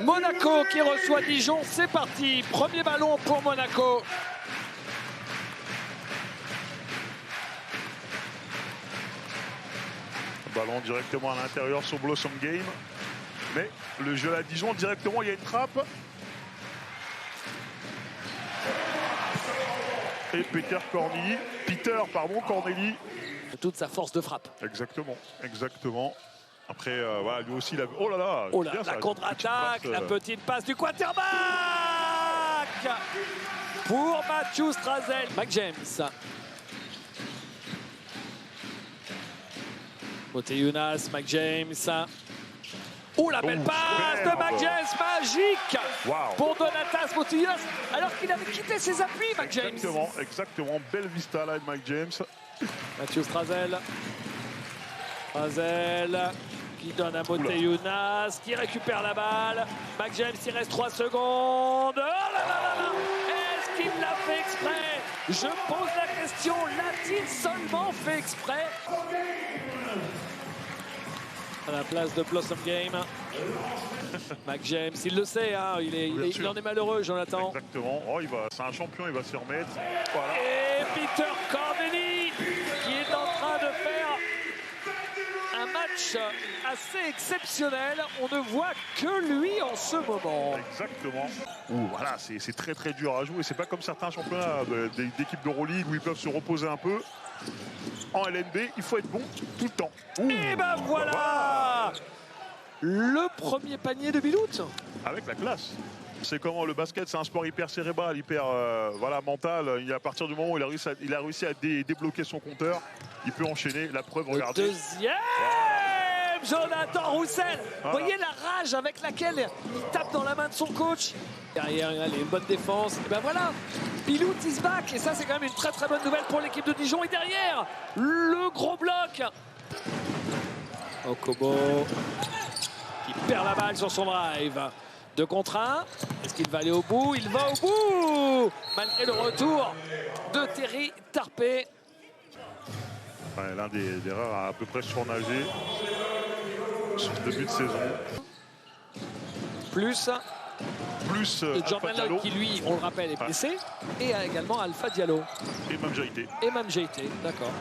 Monaco qui reçoit Dijon, c'est parti. Premier ballon pour Monaco. Ballon directement à l'intérieur sur Blossom Game. Mais le jeu à Dijon, directement, il y a une trappe. Et Peter Corneli. Toute sa force de frappe. Exactement, exactement. Après, voilà, lui aussi, il a... Oh là là, Oh là, bien, la ça, contre-attaque, la petite passe du quarterback pour Matthew Strazel. Mac James. Moteyunas, Mac James. Oh, la belle passe de Mac James, magique pour Donatas Moteyunas, alors qu'il avait quitté ses appuis, Mac James. Exactement, exactement. Belle vista là de Mac James. Matthew Strazel. Strazel qui donne à Moteyunas, qui récupère la balle. Mac James, il reste 3 secondes. Oh là là là là! Est-ce qu'il l'a fait exprès? Je pose la question, l'a-t-il seulement fait exprès? À la place de Blossom Game. Mac James, il le sait, hein, il en est malheureux, Jonathan. Exactement. Oh, c'est un champion, il va s'y remettre. Voilà. Et Peter Corneli qui est en train de faire un match assez exceptionnel. On ne voit que lui en ce moment. Exactement. Voilà, c'est très très dur à jouer. C'est pas comme certains championnats d'équipes d'Euroleague où ils peuvent se reposer un peu. En LNB, il faut être bon tout le temps. Et ben voilà, le premier panier de Bilout. Avec la classe. C'est comment le basket, c'est un sport hyper cérébral, hyper voilà, mental. À partir du moment où il a réussi à débloquer son compteur, il peut enchaîner. La preuve, regardez. Deuxième, Jonathan Roussel. Vous voyez la rage avec laquelle il tape dans la main de son coach. Derrière, allez, une bonne défense. Et ben voilà, Bilout is back. Et ça, c'est quand même une très très bonne nouvelle pour l'équipe de Dijon. Et derrière, le gros bloc. Okobo qui perd la balle sur son drive. 2 contre 1. Est-ce qu'il va aller au bout? Il va au bout, malgré le retour de Terry Tarpé. Ouais, l'un des rares à peu près surnagé sur le début de saison. Plus Jordan Lloyd qui, lui, on le rappelle, est blessé. Et également Alpha Diallo. Et Mam Jaité. Et Mam Jaité, d'accord.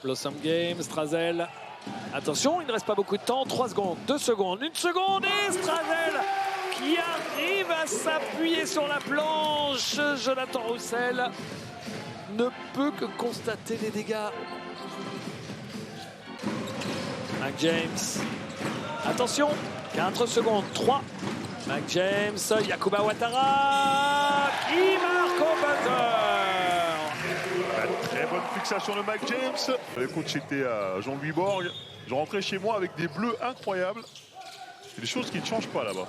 Blossom Game, Strazel. Attention, il ne reste pas beaucoup de temps. 3 secondes, 2 secondes, 1 seconde. Et Strazel qui arrive à s'appuyer sur la planche. Jonathan Roussel ne peut que constater les dégâts. Mac James. Attention, 4 secondes, 3. Mac James, Yacouba Ouattara qui marque au buzzer. Très bonne fixation de Mac James. Le coach était à Jean-Louis Borg. Je rentrais chez moi avec des bleus incroyables. C'est des choses qui ne changent pas là-bas.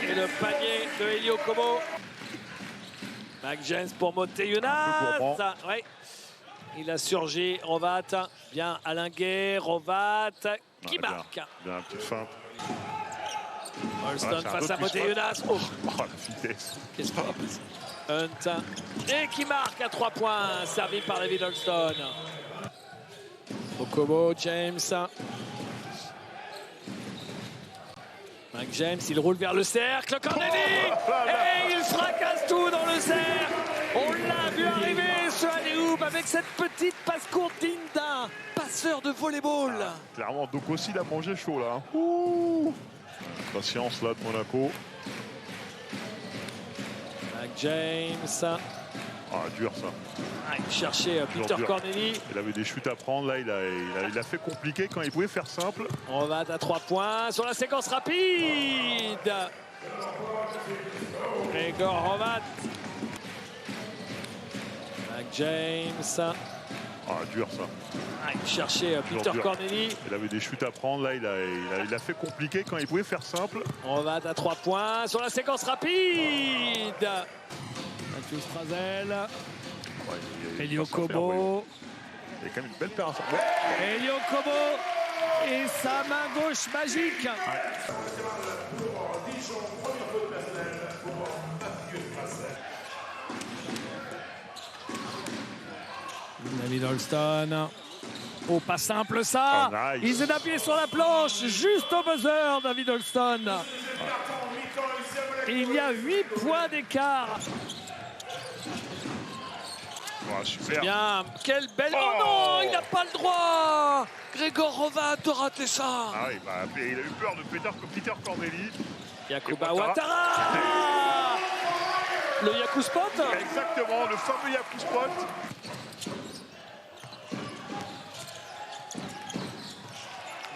Et le panier de Elio Kobo. Mac James pour Moteyunas. Ouais. Il a surgi. Rovat. Bien Alain Guay. Rovat qui marque. Bien, une petite feinte. Holston face à Moteyunas. Oh, la vitesse. Qu'est-ce qu'il a passé? Hunt. Et qui marque à 3 points. Servi par David Holston. Okobo, James. Mac James, il roule vers le cercle. Corneli. Et il fracasse tout dans le cercle. On l'a vu arriver, ce alley-oop, avec cette petite passe courte digne d'un passeur de volleyball. Clairement, donc aussi, il a mangé chaud là. Patience là de Monaco. Mac James. Dur ça. Il cherchait Peter Corneli. Il avait des chutes à prendre là, il a fait compliqué quand il pouvait faire simple. On va à 3 points sur la séquence rapide. Gregor Rovat. Mac James. Dur ça. Il cherchait Peter Corneli. Il avait des chutes à prendre là, il a fait compliqué quand il pouvait faire simple. On va à 3 points sur la séquence rapide. Matthew Strazel. Elio Kobo. Il y a quand même une belle paire. Elio Kobo et sa main gauche magique. David Holston. Oh, pas simple ça. Oh, nice. Il s'est appuyé sur la planche, juste au buzzer, David Holston. Et il y a 8 points d'écart. Oh, super. Bien, quelle belle... Oh non, il n'a pas le droit. Grégor Rovat de rater ça. Ah oui, bah, il a eu peur de Peter Corneli. Yacouba Ouattara. Le Yakou Spot. Exactement, le fameux Yakou Spot.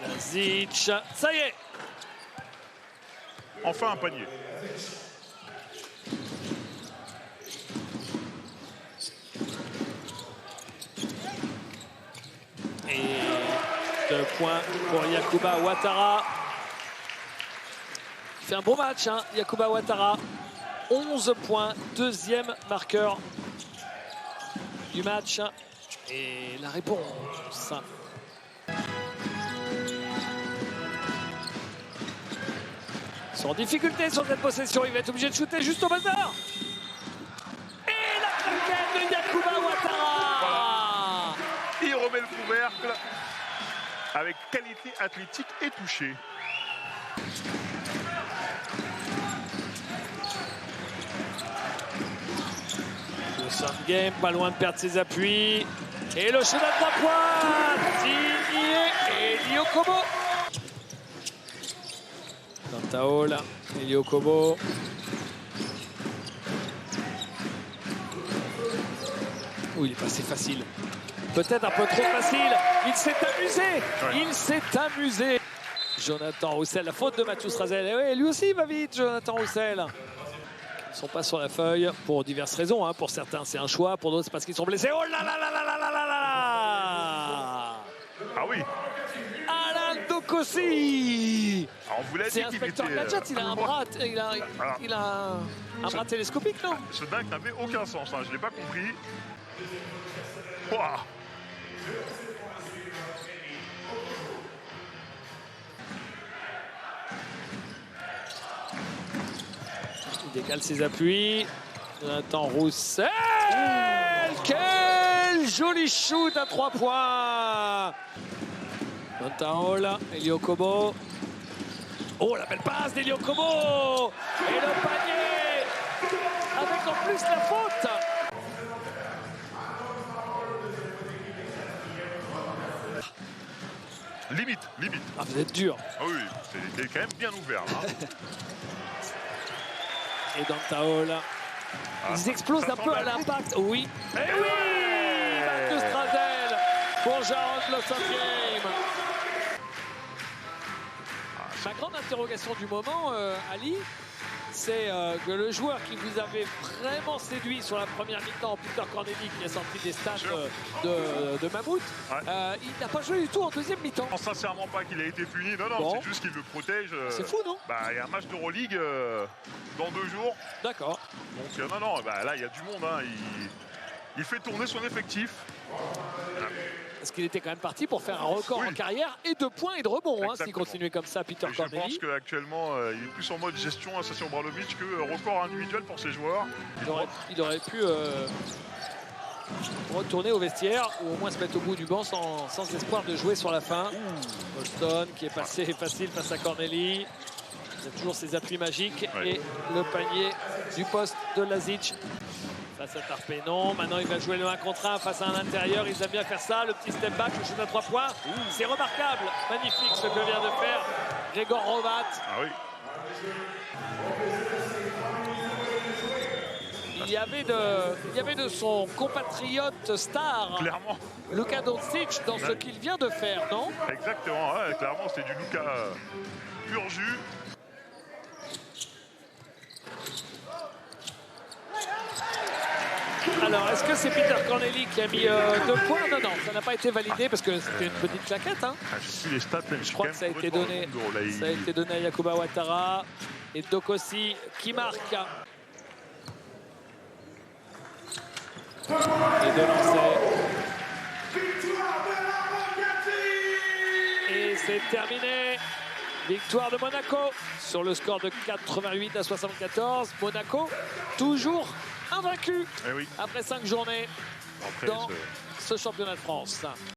Lazic, ça y est. Enfin un panier. Et 2 points pour Yacouba Ouattara. Il fait un bon match, hein, Yacouba Ouattara. 11 points, deuxième marqueur du match. Et la réponse. Ils sont en difficulté sur cette possession. Il va être obligé de shooter juste au buzzer. Et la claquette de Yacouba Ouattara. Il remet le couvercle avec qualité athlétique et touché. Le Sun Game, pas loin de perdre ses appuis. Et le shoot à 3 points. Signé Elio Kobo. Dantaol, Elio Kobo. Oh, il est passé facile. Peut-être un peu trop facile. Il s'est amusé. Ouais. Il s'est amusé. Jonathan Roussel, la faute de Mathieu Strazel. Et oui, lui aussi va vite, Jonathan Roussel. Ils ne sont pas sur la feuille pour diverses raisons. Hein. Pour certains, c'est un choix. Pour d'autres, c'est parce qu'ils sont blessés. Oh là là là là là là là là. Ah oui. Alain Dokossi. Alors, on vous l'a dit C'est qu'il inspecteur était... Gadget. Il a un bras, il a un bras télescopique, non? Ce dunk n'avait aucun sens. Hein. Je ne l'ai pas compris. Ouah. Il décale ses appuis. Jonathan Roussel. Quel joli shoot à 3 points. Dantaol, Elio Kobo. Oh, la belle passe d'Elio Kobo. Et le panier. Avec en plus la faute. Limite. Ah, vous êtes dur. Ah oui, c'était quand même bien ouvert. Là. Et Dantaol. Ils explosent un peu à l'impact. Oui. Et oui, Mathieu Strazel pour Jarrod le 5e. Ma grande interrogation du moment, Ali, c'est que le joueur qui vous avait vraiment séduit sur la première mi-temps, Peter Corneli, qui a sorti des stats de Mammouth, Ouais. il n'a pas joué du tout en deuxième mi-temps. Je pense sincèrement pas qu'il a été puni. Non, Bon. c'est juste qu'il le protège. C'est fou, non? Bah, il y a un match d'Euroleague dans 2 jours. D'accord. Donc non, bah, là, il y a du monde. Hein. Il fait tourner son effectif. Parce qu'il était quand même parti pour faire un record en carrière et de points et de rebonds, hein, s'il continuait comme ça, Peter Et je pense Corneli. qu'actuellement, il est plus en mode gestion Association Bralovic que record individuel pour ses joueurs. Il aurait pu retourner au vestiaire ou au moins se mettre au bout du banc sans espoir de jouer sur la fin. Holston qui est passé facile face à Corneli. Il a toujours ses appuis magiques. Ouais. Et le panier du poste de Lazic. Face à Tarpénon. Maintenant, il va jouer le 1 contre 1 face à un intérieur. Ils aiment bien faire ça. Le petit step back, le shoot à 3 points. C'est remarquable. Magnifique ce que vient de faire Grégor Rovat. Ah oui. Il y avait de son compatriote star, Clairement. Luka Doncic, dans ce qu'il vient de faire, non? Exactement. Ouais, clairement, c'est du Luka pur jus. Alors, est-ce que c'est Peter Corneli qui a mis 2 points? Non, non, ça n'a pas été validé parce que c'était une petite claquette. Hein. Je sais les stats, Je crois que ça a été donné. Ça a été donné à Yacouba Ouattara et Dokossi qui marque. Et de lancer. Et c'est terminé. Victoire de Monaco sur le score de 88 à 74. Monaco toujours invaincu Eh oui. après 5 journées. Après, dans ce championnat de France.